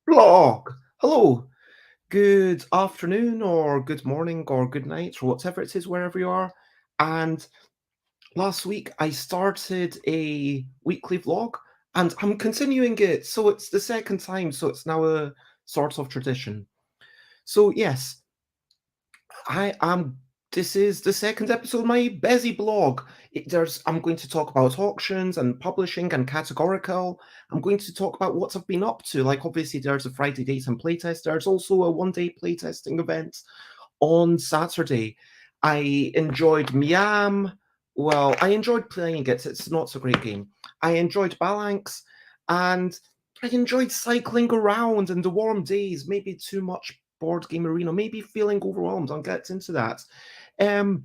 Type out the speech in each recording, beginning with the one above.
Blog. Hello. Good afternoon, or good morning, or good night, or whatever it is, wherever you are. And last week I started a weekly vlog, and I'm continuing it. So it's the second time, so it's now a sort of tradition. So yes, I am. This is the second episode of my Bezzy blog. I'm going to talk about auctions and publishing and categorical. I'm going to talk about what I've been up to. Like obviously, there's a Friday daytime playtest. There's also a one-day playtesting event on Saturday. I enjoyed Miam. Well, I enjoyed playing it. It's not a great game. I enjoyed Balanx, and I enjoyed cycling around in the warm days. Maybe too much board game arena. Maybe feeling overwhelmed. I'll get into that. Um,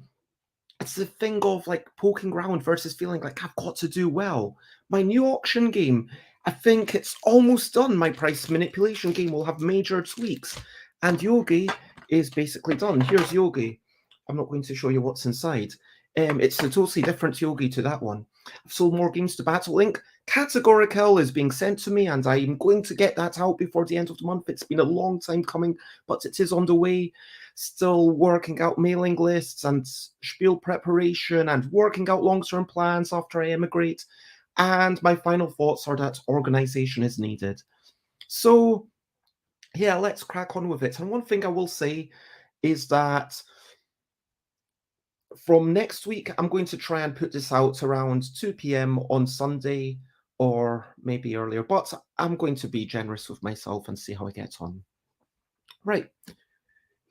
it's the thing of like poking around versus feeling like I've got to do well. My new auction game, I think it's almost done. My price manipulation game will have major tweaks, and Yogi is basically done. Here's Yogi. I'm not going to show you what's inside. It's a totally different Yogi to that one. I've sold more games to Battle Link. Categorickell is being sent to me, and I'm going to get that out before the end of the month. It's been a long time coming, but it is on the way. Still working out mailing lists and Spiel preparation and working out long-term plans after I emigrate. And my final thoughts are that organization is needed. So, yeah, let's crack on with it. And one thing I will say is that from next week, I'm going to try and put this out around 2 p.m. on Sunday or maybe earlier, but I'm going to be generous with myself and see how I get on. Right.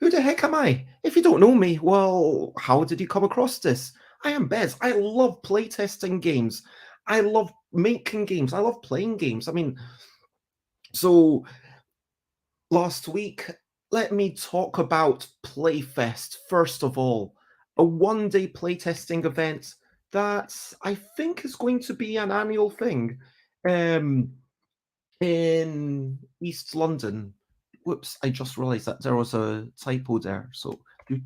Who the heck am I? If you don't know me, well, how did you come across this? I am Bez. I love playtesting games. I love making games. I love playing games. I mean, so last week, let me talk about Playfest first of all. A one-day playtesting event that I think is going to be an annual thing um, in East London. Whoops, I just realized that there was a typo there. So, no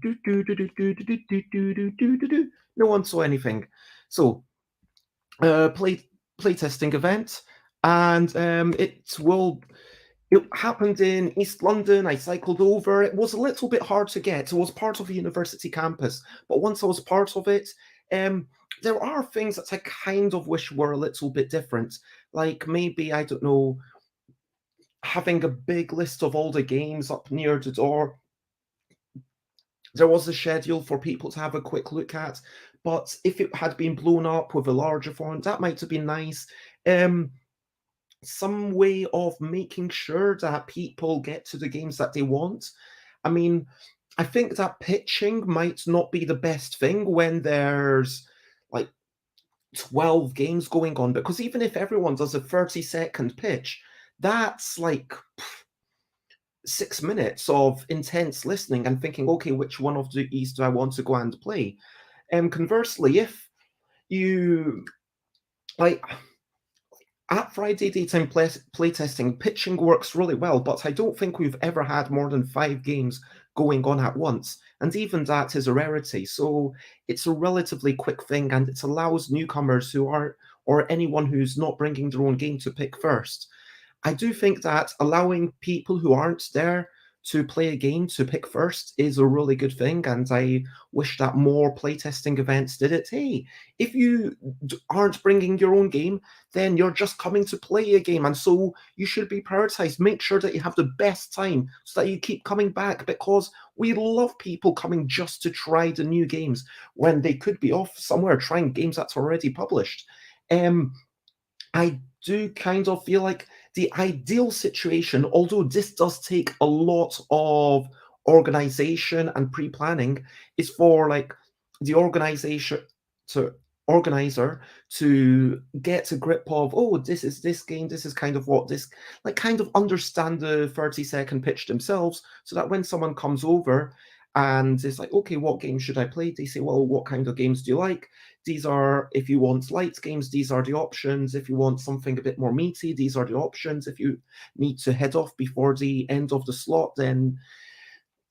one saw anything. So, playtesting event, and it happened in East London. I cycled over. It was a little bit hard to get. It was part of a university campus, but once I was part of it, there are things that I kind of wish were a little bit different. Like maybe, I don't know, having a big list of all the games up near the door. There was a schedule for people to have a quick look at, but if it had been blown up with a larger font, that might have been nice. Some way of making sure that people get to the games that they want. I mean, I think that pitching might not be the best thing when there's like 12 games going on, because even if everyone does a 30-second pitch, that's like 6 minutes of intense listening and thinking, okay, which one of these do I want to go and play? And conversely, if you like at Friday daytime playtesting, pitching works really well, but I don't think we've ever had more than 5 games going on at once. And even that is a rarity. So it's a relatively quick thing, and it allows newcomers who are, or anyone who's not bringing their own game, to pick first. I do think that allowing people who aren't there to play a game to pick first is a really good thing, and I wish that more playtesting events did it. Hey, if you aren't bringing your own game, then you're just coming to play a game, and so you should be prioritized. Make sure that you have the best time so that you keep coming back, because we love people coming just to try the new games when they could be off somewhere trying games that's already published. I do kind of feel like the ideal situation, although this does take a lot of organization and pre-planning, is for like the to organizer to get a grip of, oh, this is this game, this is kind of what this, like, kind of understand the 30-second pitch themselves, so that when someone comes over and is like, okay, what game should I play? They say, well, what kind of games do you like? these are, if you want light games, these are the options. If you want something a bit more meaty, these are the options. If you need to head off before the end of the slot, then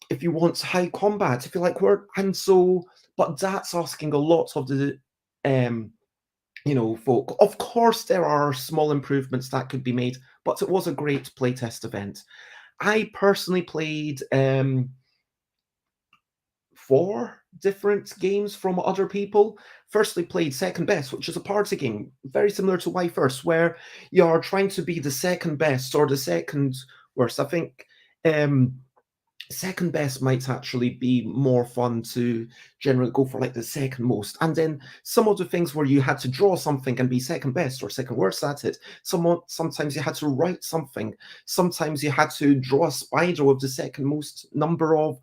if you want high combat, if you like word, and so, but that's asking a lot of the um folk. Of course, there are small improvements that could be made, but it was a great playtest event. I personally played 4 different games from other people. Firstly, played Second Best, which is a party game, very similar to Why First, where you're trying to be the second best or the second worst. I think um, second best might actually be more fun to generally go for, like the second most. And then some of the things where you had to draw something and be second best or second worst at it. Sometimes you had to write something. Sometimes you had to draw a spider with the second most number of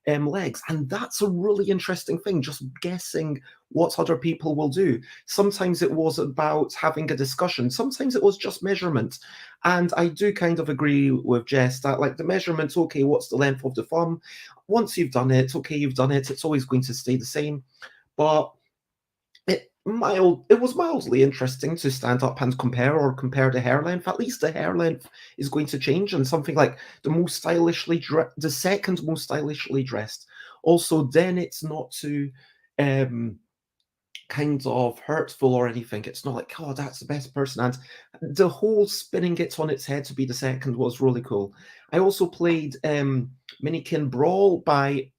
legs. And that's a really interesting thing, just guessing what other people will do. Sometimes it was about having a discussion, sometimes it was just measurement. And I do kind of agree with Jess that, like, the measurement, okay, what's the length of the thumb? Once you've done it, okay, you've done it, it's always going to stay the same. But it was mildly interesting to stand up and compare the hair length. At least the hair length is going to change, and something like the second most stylishly dressed. Also, then it's not too um kind of hurtful or anything. It's not like, oh, that's the best person. And the whole spinning it on its head to be the second was really cool. I also played Minikin Brawl by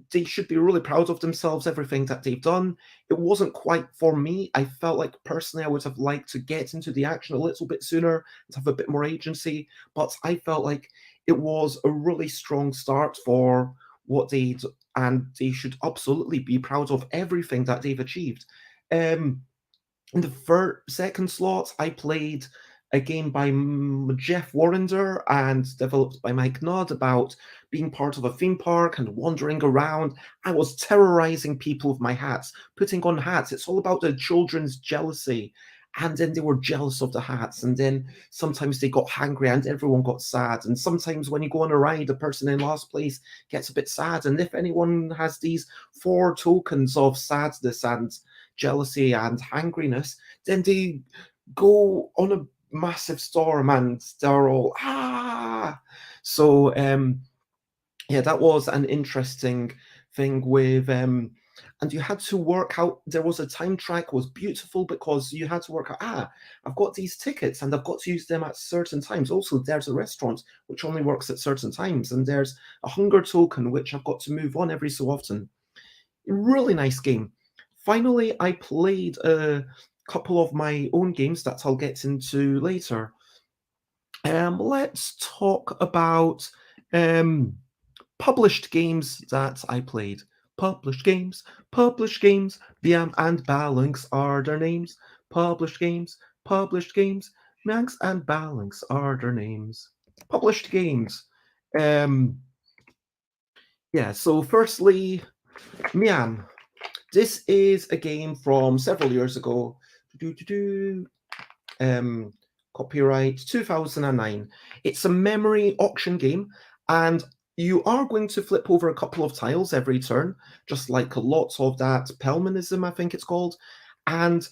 they should be really proud of themselves, everything that they've done. It wasn't quite for me. I felt like personally I would have liked to get into the action a little bit sooner, to have a bit more agency, but I felt like it was a really strong start for what they'd, and they should absolutely be proud of everything that they've achieved. Um, in the second slot, I played a game by Jeff Warrender and developed by Mike Nudd about being part of a theme park and wandering around. I was terrorizing people with my hats, putting on hats. It's all about the children's jealousy. And then they were jealous of the hats. And then sometimes they got hangry and everyone got sad. And sometimes when you go on a ride, the person in last place gets a bit sad. And if anyone has these 4 tokens of sadness and jealousy and hangriness, then they go on a massive storm and they're all So yeah, that was an interesting thing with and you had to work out, there was a time track, was beautiful because you had to work out, I've got these tickets and I've got to use them at certain times. Also, there's a restaurant which only works at certain times, and there's a hunger token which I've got to move on every so often. Really nice game. Finally, I played a couple of my own games that I'll get into later. Let's talk about um, published games that I played. Published games, published games. Miam and Balanx are their names. Published games, published games. Miam and Balanx are their names. Published games. Um, yeah. So, firstly, Miam. This is a game from several years ago. Um, Copyright 2009. It's a memory auction game, and you are going to flip over a couple of tiles every turn, just like lots of that Pelmanism, I think it's called. And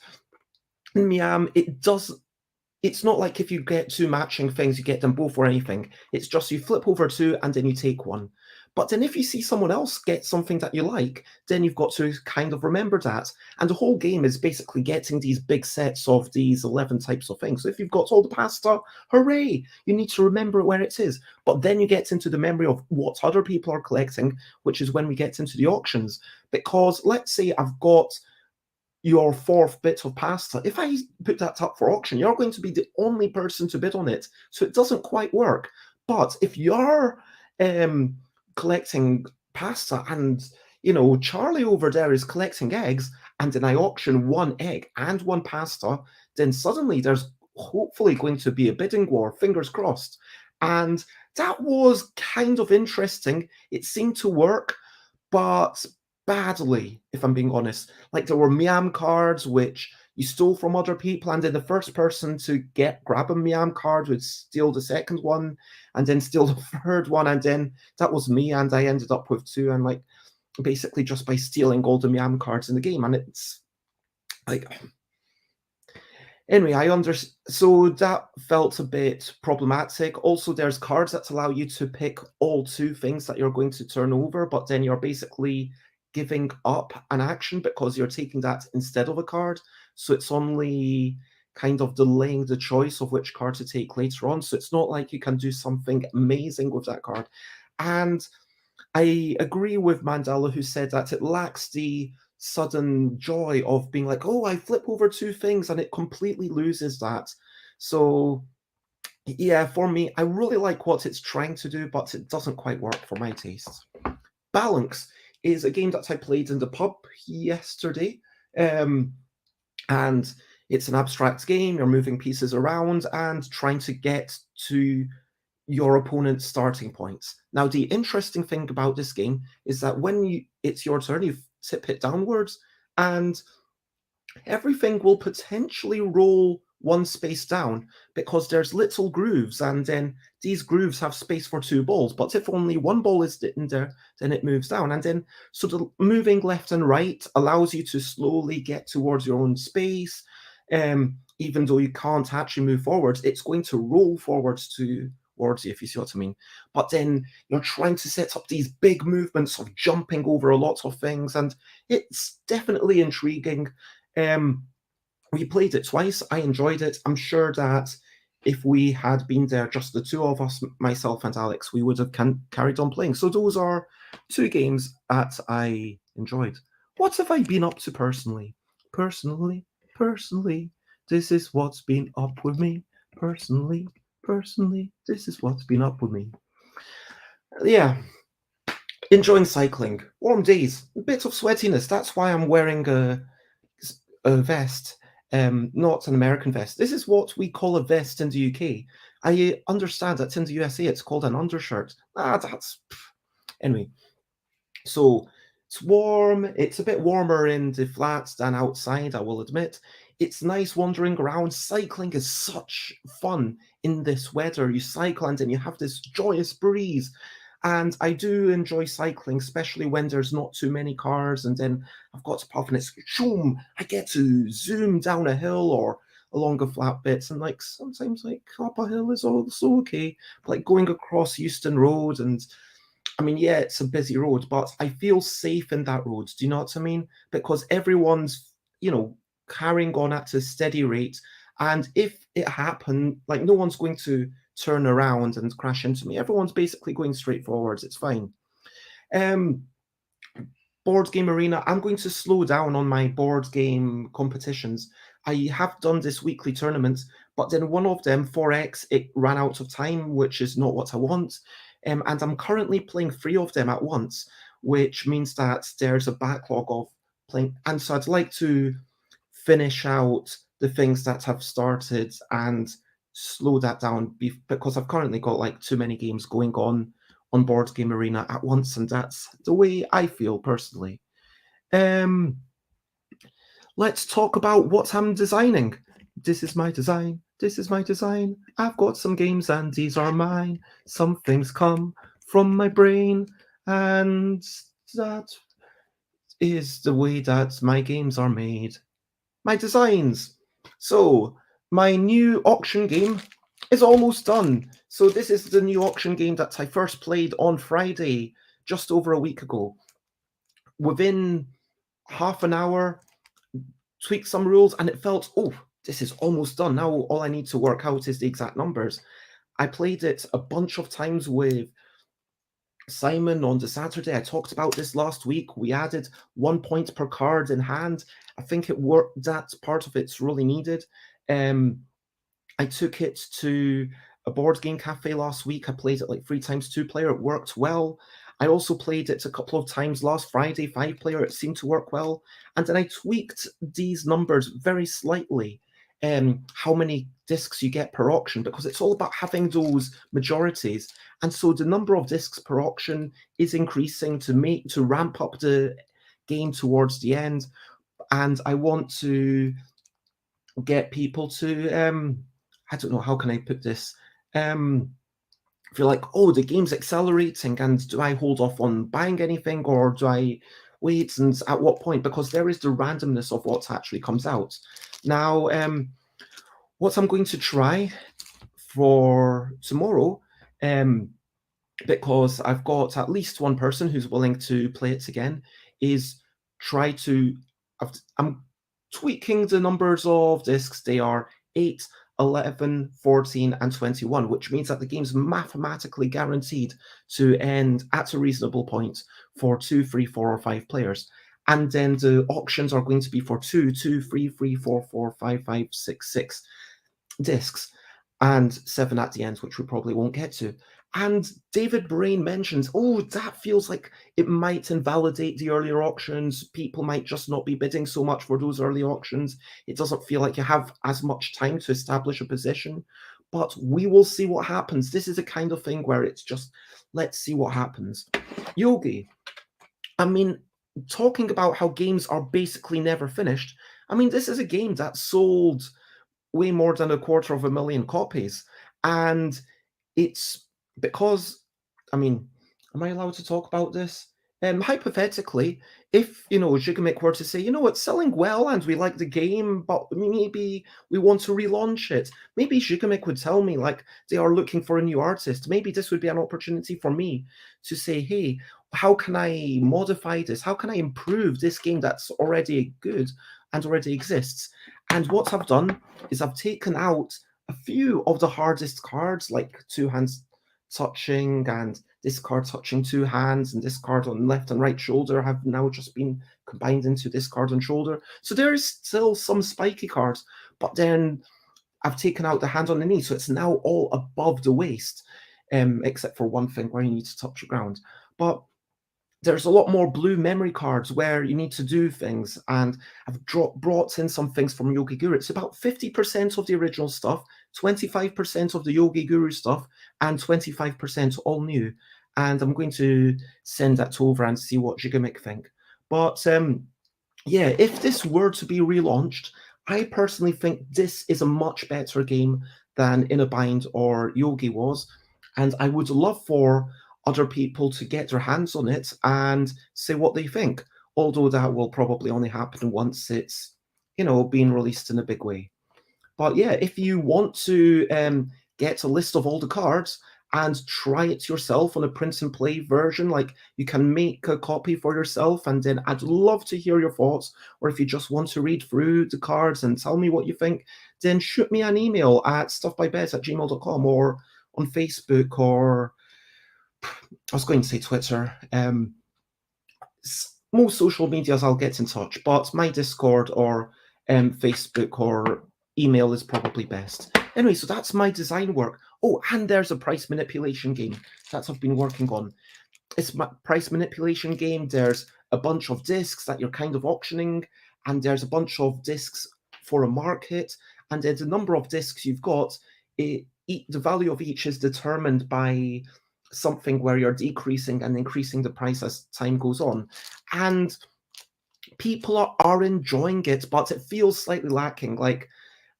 Miam, it's not like if you get 2 matching things, you get them both or anything. It's just you flip over 2 and then you take 1. But then if you see someone else get something that you like, then you've got to kind of remember that. And the whole game is basically getting these big sets of these 11 types of things. So if you've got all the pasta, hooray! You need to remember where it is. But then you get into the memory of what other people are collecting, which is when we get into the auctions. Because let's say I've got your 4th bit of pasta. If I put that up for auction, you're going to be the only person to bid on it. So it doesn't quite work. But if you're collecting pasta and, Charlie over there is collecting eggs, and then I auction 1 egg and 1 pasta, then suddenly there's hopefully going to be a bidding war, fingers crossed. And that was kind of interesting. It seemed to work, but badly, if I'm being honest. Like, there were Miam cards which you stole from other people, and then the first person to grab a Miam card would steal the second one, and then steal the third one, and then that was me, and I ended up with 2, and like basically just by stealing all the Miam cards in the game. And Like, anyway, so that felt a bit problematic. Also, there's cards that allow you to pick all two things that you're going to turn over, but then you're basically giving up an action because you're taking that instead of a card. So it's only kind of delaying the choice of which card to take later on. So it's not like you can do something amazing with that card. And I agree with Mandela, who said that it lacks the sudden joy of being like, oh, I flip over two things, and it completely loses that. So, yeah, for me, I really like what it's trying to do, but it doesn't quite work for my tastes. Balanx is a game that I played in the pub yesterday, um, and it's an abstract game. You're moving pieces around and trying to get to your opponent's starting points. Now, the interesting thing about this game is that it's your turn, you tip it downwards, and everything will potentially roll one space down because there's little grooves, and then these grooves have space for two balls. But if only one ball is in there, then it moves down. And then, so the moving left and right allows you to slowly get towards your own space. Even though you can't actually move forwards, it's going to roll forwards towards you, if you see what I mean. But then you're trying to set up these big movements of jumping over a lot of things, and it's definitely intriguing. Um, we played it twice. I enjoyed it. I'm sure that if we had been there, just the two of us, myself and Alex, we would have carried on playing. So those are two games that I enjoyed. What have I been up to personally? Personally, this is what's been up with me. Personally, this is what's been up with me. Yeah, enjoying cycling. Warm days, a bit of sweatiness. That's why I'm wearing a vest, not an American vest. This is what we call a vest in the UK. I understand that in the USA it's called an undershirt. Anyway. So it's warm. It's a bit warmer in the flats than outside, I will admit. It's nice wandering around. Cycling is such fun in this weather. You cycle and then you have this joyous breeze. And I do enjoy cycling, especially when there's not too many cars. And then I've got to puff and it's shoom, I get to zoom down a hill or along a flat bits. And like sometimes like up a hill is also okay. Like going across Euston Road, and I mean, yeah, it's a busy road, but I feel safe in that road. Do you know what I mean? Because everyone's, carrying on at a steady rate. And if it happened, like no one's going to turn around and crash into me. Everyone's basically going straight forwards. It's fine. Um, Board game arena. I'm going to slow down on my board game competitions. I have done this weekly tournament, but then one of them, 4X, it ran out of time, which is not what I want. And I'm currently playing three of them at once, which means that there's a backlog of playing. And so I'd like to finish out the things that have started and slow that down because I've currently got like too many games going on Board Game Arena at once, and that's the way I feel personally. Um, let's talk about what I'm designing. This is my design. This is my design. I've got some games and these are mine. Some things come from my brain, and that is the way that my games are made. My designs. So, my new auction game is almost done. So, this is the new auction game that I first played on Friday, just over a week ago. Within half an hour, tweaked some rules, and it felt, oh, this is almost done. Now, all I need to work out is the exact numbers. I played it a bunch of times with Simon on the Saturday. I talked about this last week. We added 1 point per card in hand. I think it worked. That part of it's really needed. I took it to a board game cafe last week. I played it like 3 times 2 player. It worked well. I also played it a couple of times last Friday, 5 player. It seemed to work well. And then I tweaked these numbers very slightly. How many discs you get per auction, because it's all about having those majorities. And so the number of discs per auction is increasing to ramp up the game towards the end. And I want to get people to I don't know, how can I put this? Feel like, oh, the game's accelerating, and do I hold off on buying anything, or do I wait, and at what point, because there is the randomness of what actually comes out. Now, what I'm going to try for tomorrow, because I've got at least one person who's willing to play it again, is try to. I'm tweaking the numbers of discs. They are 8, 11, 14, and 21, which means that the game's mathematically guaranteed to end at a reasonable point for 2, 3, 4, or 5 players. And then the auctions are going to be for 2, 2, 3, 3, 4, 4, 5, 5, 6, 6 discs, and 7 at the end, which we probably won't get to. And David Brain mentions, oh, that feels like it might invalidate the earlier auctions. People might just not be bidding so much for those early auctions. It doesn't feel like you have as much time to establish a position. But we will see what happens. This is a kind of thing where it's just, let's see what happens. Yogi, I mean, talking about how games are basically never finished, I mean, this is a game that sold way more than 250,000 copies. And it's because, I mean, am I allowed to talk about this? Hypothetically, if Gigamic were to say, it's selling well and we like the game, but maybe we want to relaunch it. Maybe Gigamic would tell me like they are looking for a new artist. Maybe this would be an opportunity for me to say, hey, how can I modify this? How can I improve this game that's already good and already exists? And what I've done is I've taken out a few of the hardest cards, like two hands touching, and this card touching two hands, and this card on left and right shoulder have now just been combined into this card on shoulder. So there is still some spiky cards, but then I've taken out the hand on the knee, so it's now all above the waist, except for one thing where you need to touch the ground. But there's a lot more blue memory cards where you need to do things, and I've brought in some things from Yogi Guru. It's about 50% of the original stuff, 25% of the Yogi Guru stuff, and 25% all new. And I'm going to send that over and see what Gigamic think. But yeah, if this were to be relaunched, I personally think this is a much better game than In a Bind or Yogi was. And I would love for other people to get their hands on it and say what they think. Although that will probably only happen once it's, being released in a big way. But yeah, if you want to get a list of all the cards and try it yourself on a print and play version, like you can make a copy for yourself, and then I'd love to hear your thoughts. Or if you just want to read through the cards and tell me what you think, then shoot me an email at stuffbybez@gmail.com or on Facebook, or I was going to say Twitter. Most social medias I'll get in touch, but my Discord or Facebook or email is probably best. Anyway, so that's my design work. Oh, and there's a price manipulation game that I've been working on. It's my price manipulation game. There's a bunch of discs that you're kind of auctioning, and there's a bunch of discs for a market, and then the number of discs you've got, the value of each is determined by something where you're decreasing and increasing the price as time goes on. And people are enjoying it, but it feels slightly lacking. Like,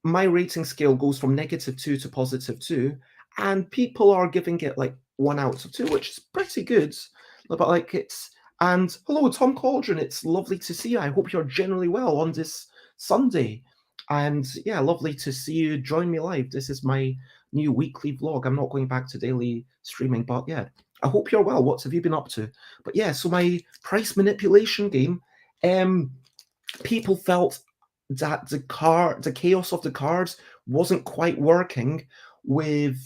my rating scale goes from -2 to +2, and people are giving it like 1 out of 2, which is pretty good. But like, and hello, Tom Cauldron, it's lovely to see you. I hope you're generally well on this Sunday. And yeah, lovely to see you join me live. This is my new weekly vlog. I'm not going back to daily streaming, but yeah, I hope you're well. What have you been up to? But yeah, so my price manipulation game, people felt that the chaos of the cards wasn't quite working with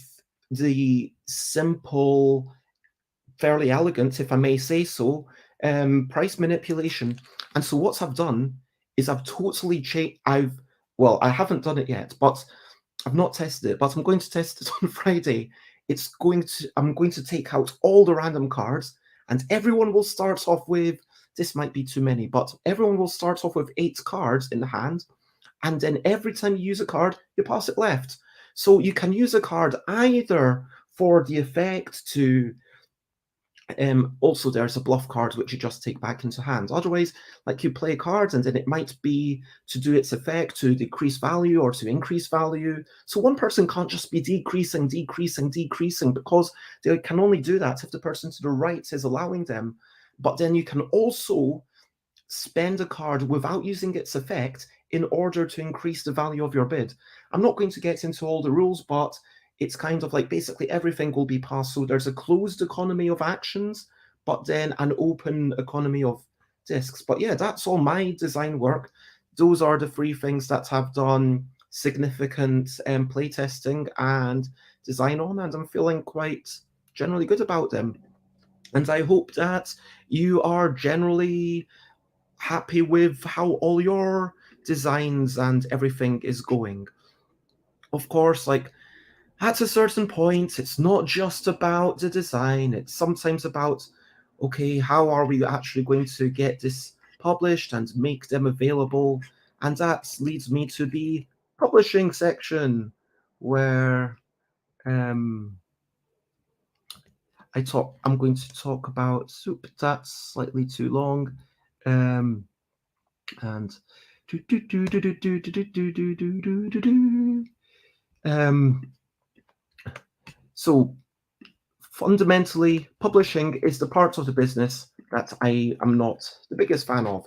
the simple, fairly elegant, if I may say so, price manipulation. And so what I've done is I've totally changed. I haven't done it yet, but I've not tested it, but I'm going to test it on Friday. I'm going to take out all the random cards, and everyone will start off with, this might be too many, but everyone will start off with 8 cards in the hand, and then every time you use a card, you pass it left. So you can use a card either for the effect to, also there's a bluff card which you just take back into hand. Otherwise, like, you play cards and then it might be to do its effect to decrease value or to increase value. So one person can't just be decreasing, because they can only do that if the person to the right is allowing them. But then you can also spend a card without using its effect in order to increase the value of your bid. I'm not going to get into all the rules, but it's kind of like basically everything will be passed. So there's a closed economy of actions, but then an open economy of discs. But yeah, that's all my design work. Those are the three things that have done significant playtesting and design on, and I'm feeling quite generally good about them. And I hope that you are generally happy with how all your designs and everything is going. Of course, like at a certain point, it's not just about the design, it's sometimes about, okay, how are we actually going to get this published and make them available? And that leads me to the publishing section where I'm going to talk about soup. That's slightly too long. And so fundamentally, publishing is the part of the business that I am not the biggest fan of.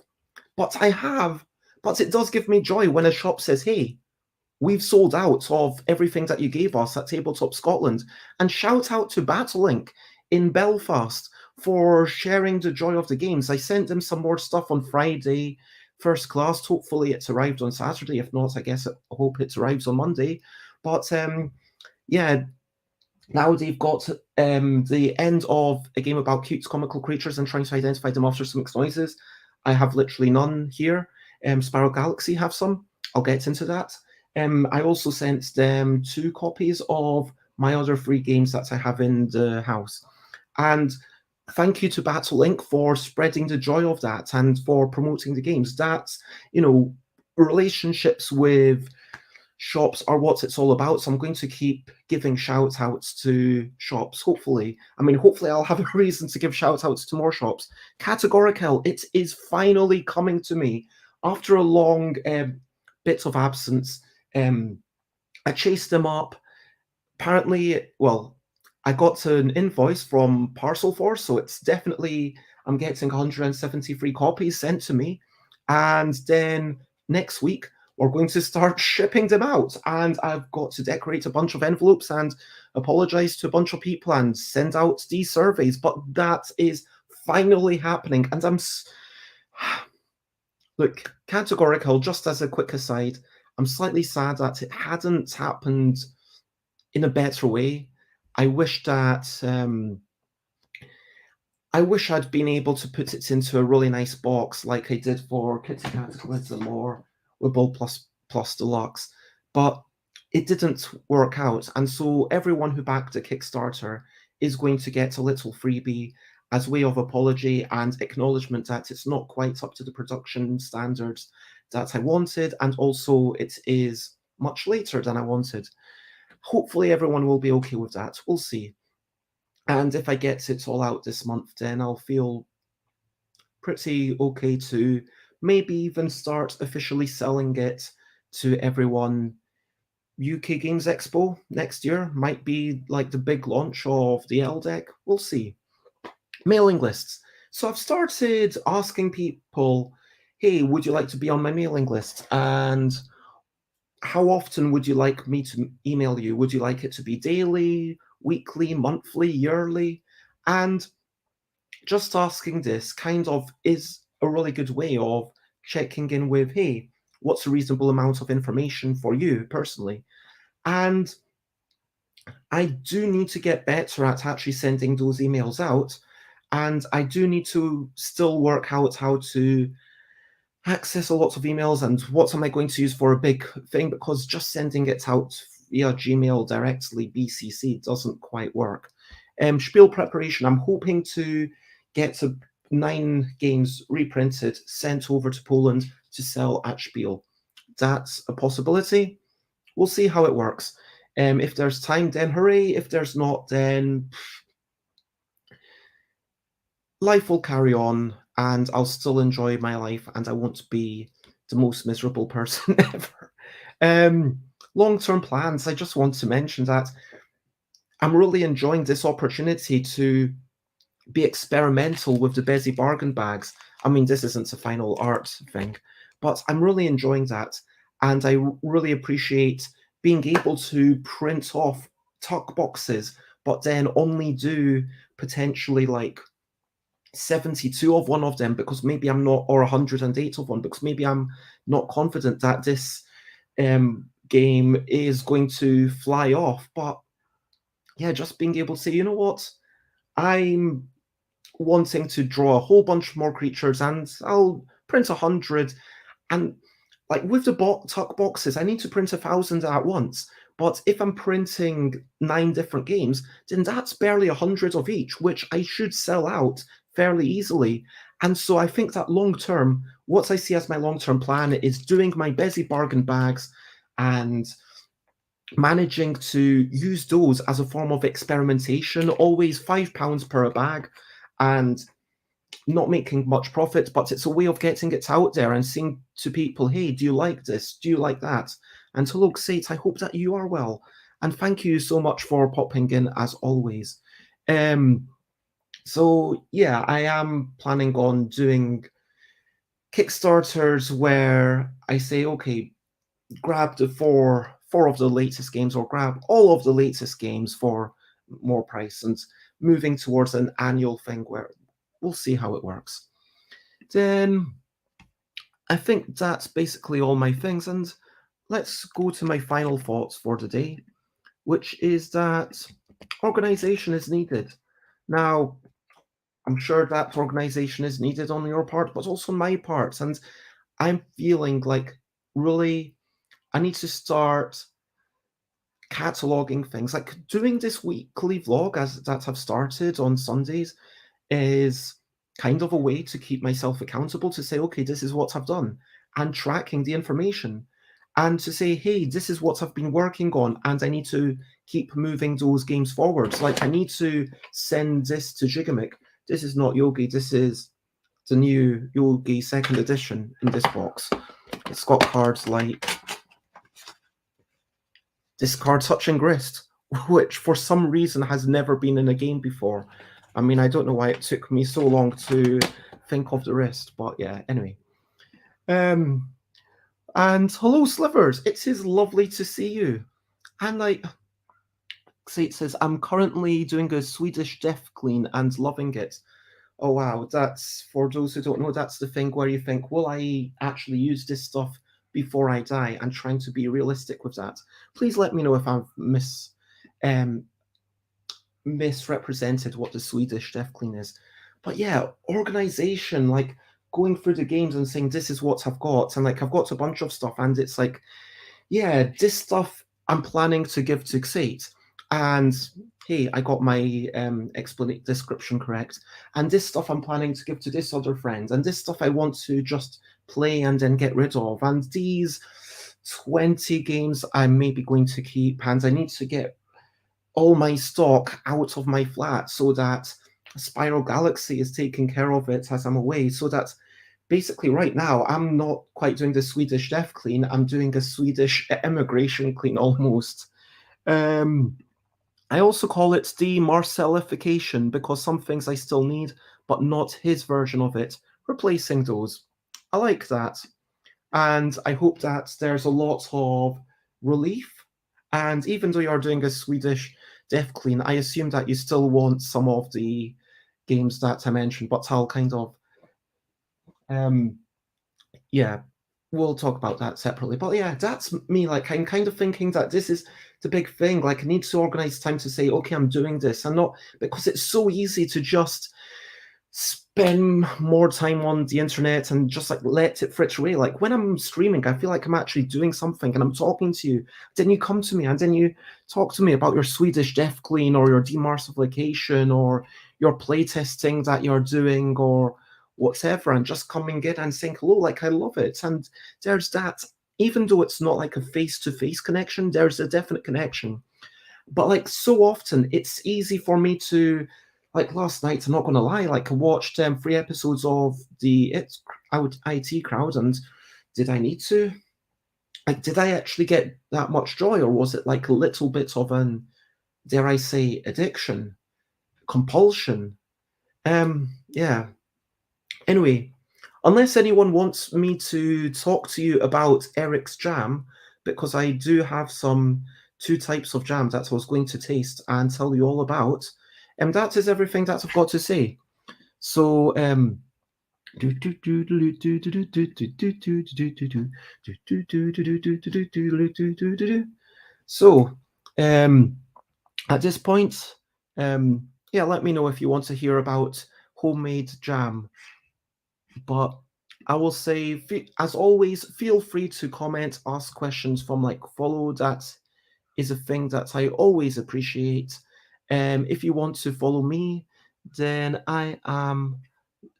But it does give me joy when a shop says, hey, we've sold out of everything that you gave us at Tabletop Scotland. And shout out to Battleink in Belfast for sharing the joy of the games. I sent them some more stuff on Friday, first class. Hopefully it's arrived on Saturday. If not, I hope it arrives on Monday. But yeah, now they've got the end of a game about cute comical creatures and trying to identify them after some mixed noises. I have literally none here. Sparrow Galaxy have some. I'll get into that. I also sent them 2 copies of my other 3 games that I have in the house. And thank you to Battlelink for spreading the joy of that and for promoting the games. That's, relationships with shops are what it's all about. So I'm going to keep giving shout outs to shops, hopefully. Hopefully I'll have a reason to give shout outs to more shops. Categorickell, it is finally coming to me. After a long bit of absence, I chased them up. Apparently, I got an invoice from Parcel Force, so it's definitely, I'm getting 173 copies sent to me. And then next week, we're going to start shipping them out. And I've got to decorate a bunch of envelopes and apologize to a bunch of people and send out these surveys. But that is finally happening. And look, Categorical, just as a quick aside, I'm slightly sad that it hadn't happened in a better way. I wish I'd been able to put it into a really nice box like I did for Kitty Cataclysm or Wibble Plus Deluxe, but it didn't work out. And so everyone who backed a Kickstarter is going to get a little freebie as way of apology and acknowledgement that it's not quite up to the production standards that I wanted, and also it is much later than I wanted. Hopefully everyone will be okay with that. We'll see. And if I get it all out this month, then I'll feel pretty okay to maybe even start officially selling it to everyone. UK Games Expo next year might be like the big launch of the L deck. We'll see. Mailing lists. So I've started asking people, hey, would you like to be on my mailing list? And how often would you like me to email you? Would you like it to be daily, weekly, monthly, yearly? And just asking this kind of is a really good way of checking in with, hey, what's a reasonable amount of information for you personally? And I do need to get better at actually sending those emails out. And I do need to still work out how to access a lot of emails and what am I going to use for a big thing, because just sending it out via Gmail directly, BCC, doesn't quite work. Spiel preparation, I'm hoping to get 9 games reprinted, sent over to Poland to sell at Spiel. That's a possibility. We'll see how it works. If there's time, then hooray. If there's not, then life will carry on and I'll still enjoy my life and I won't be the most miserable person ever. Long-term plans, I just want to mention that I'm really enjoying this opportunity to be experimental with the Bezzy bargain bags. I mean, this isn't a final art thing, but I'm really enjoying that. And I really appreciate being able to print off tuck boxes, but then only do potentially like 72 of one of them because maybe I'm not, or 108 of one, because maybe I'm not confident that this game is going to fly off. But yeah, just being able to say, you know what, I'm wanting to draw a whole bunch more creatures and I'll print 100. And like with the tuck boxes, I need to print 1,000 at once. But if I'm printing 9 different games, then that's barely 100 of each, which I should sell out fairly easily. And so I think that long term, what I see as my long term plan is doing my Bezzy bargain bags and managing to use those as a form of experimentation, always £5 per bag, and not making much profit, but it's a way of getting it out there and saying to people, hey, do you like this? Do you like that? And to look, say, I hope that you are well. And thank you so much for popping in as always. So yeah, I am planning on doing Kickstarters where I say, okay, grab the four of the latest games or grab all of the latest games for more price, and moving towards an annual thing where we'll see how it works. Then I think that's basically all my things, and let's go to my final thoughts for today, which is that organization is needed. Now, I'm sure that organization is needed on your part, but also my part, and I'm feeling like really I need to start cataloging things, like doing this weekly vlog as that I've started on Sundays is kind of a way to keep myself accountable, to say, okay, this is what I've done, and tracking the information, and to say, hey, this is what I've been working on, and I need to keep moving those games forwards. Like I need to send this to Gigamic. This is not Yogi, this is the new Yogi second edition in this box. It's got cards like this card, Touching Wrist, which for some reason has never been in a game before. I mean, I don't know why it took me so long to think of the wrist, but yeah, anyway. And hello, Slivers. It is lovely to see you. And like, say it says, I'm currently doing a Swedish death clean and loving it. Oh wow, that's, for those who don't know, that's the thing where you think, will I actually use this stuff before I die? And trying to be realistic with that. Please let me know if I've misrepresented what the Swedish death clean is. But yeah, organization, like going through the games and saying this is what I've got, and like I've got a bunch of stuff, and it's like, yeah, this stuff I'm planning to give to Xate, and hey, I got my description correct, and this stuff I'm planning to give to this other friend, and this stuff I want to just play and then get rid of, and these 20 games I'm maybe going to keep, and I need to get all my stock out of my flat so that Spiral Galaxy is taking care of it as I'm away. So that basically right now I'm not quite doing the Swedish death clean, I'm doing a Swedish immigration clean almost. I also call it the Marcellification because some things I still need, but not his version of it, replacing those. I like that. And I hope that there's a lot of relief. And even though you're doing a Swedish death clean, I assume that you still want some of the games that I mentioned, but I'll kind of, yeah, we'll talk about that separately. But yeah, that's me. Like, I'm kind of thinking that this is the big thing. Like, I need to organize time to say, okay, I'm doing this. And not because it's so easy to just spend more time on the internet and just like let it fritter away. Like when I'm streaming, I feel like I'm actually doing something and I'm talking to you. Then you come to me and then you talk to me about your Swedish death clean or your demarsification or your playtesting that you're doing or whatever, and just coming in and saying hello. Like I love it. And there's that, even though it's not like a face-to-face connection, there's a definite connection. But like so often, it's easy for me to, like last night, I'm not going to lie, like I watched 3 episodes of the IT Crowd, and did I need to? Like, did I actually get that much joy, or was it like a little bit of an, dare I say, addiction, compulsion? Yeah. Anyway, Unless anyone wants me to talk to you about Eric's jam, because I do have some two types of jam that I was going to taste and tell you all about. And that is everything that I've got to say. So, so, at this point, yeah, let me know if you want to hear about homemade jam. But I will say, as always, feel free to comment, ask questions from like follow. That is a thing that I always appreciate. If you want to follow me, then I am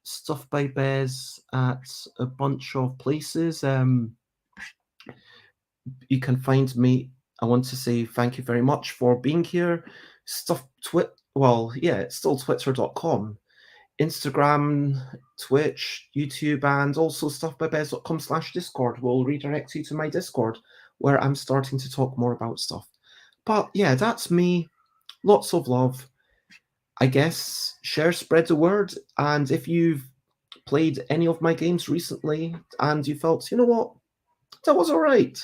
Stuff by Bez at a bunch of places. You can find me. I want to say thank you very much for being here. Well, yeah, it's still twitter.com, Instagram, Twitch, YouTube, and also stuffbybez.com/Discord will redirect you to my Discord, where I'm starting to talk more about stuff. But yeah, that's me. Lots of love. I guess share, spread the word, and if you've played any of my games recently and you felt, you know what, that was all right,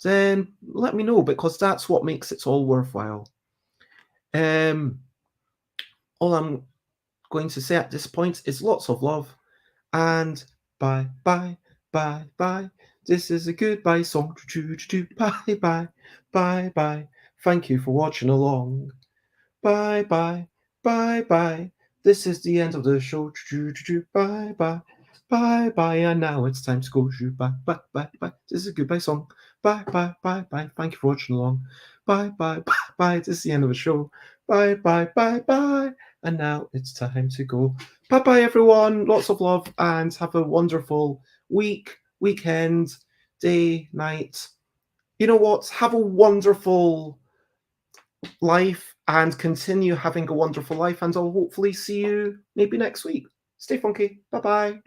then let me know, because that's what makes it all worthwhile. All I'm going to say at this point is lots of love and bye bye bye bye. This is a goodbye song. Bye bye bye bye. Thank you for watching along. Bye bye bye bye. This is the end of the show. Bye bye bye bye. And now it's time to go. Bye bye bye bye. This is a goodbye song. Bye bye bye bye. Thank you for watching along. Bye bye bye bye. This is the end of the show. Bye bye bye bye. And now it's time to go. Bye bye, everyone. Lots of love and have a wonderful week, weekend, day, night. You know what? Have a wonderful life and continue having a wonderful life. And I'll hopefully see you maybe next week. Stay funky. Bye bye.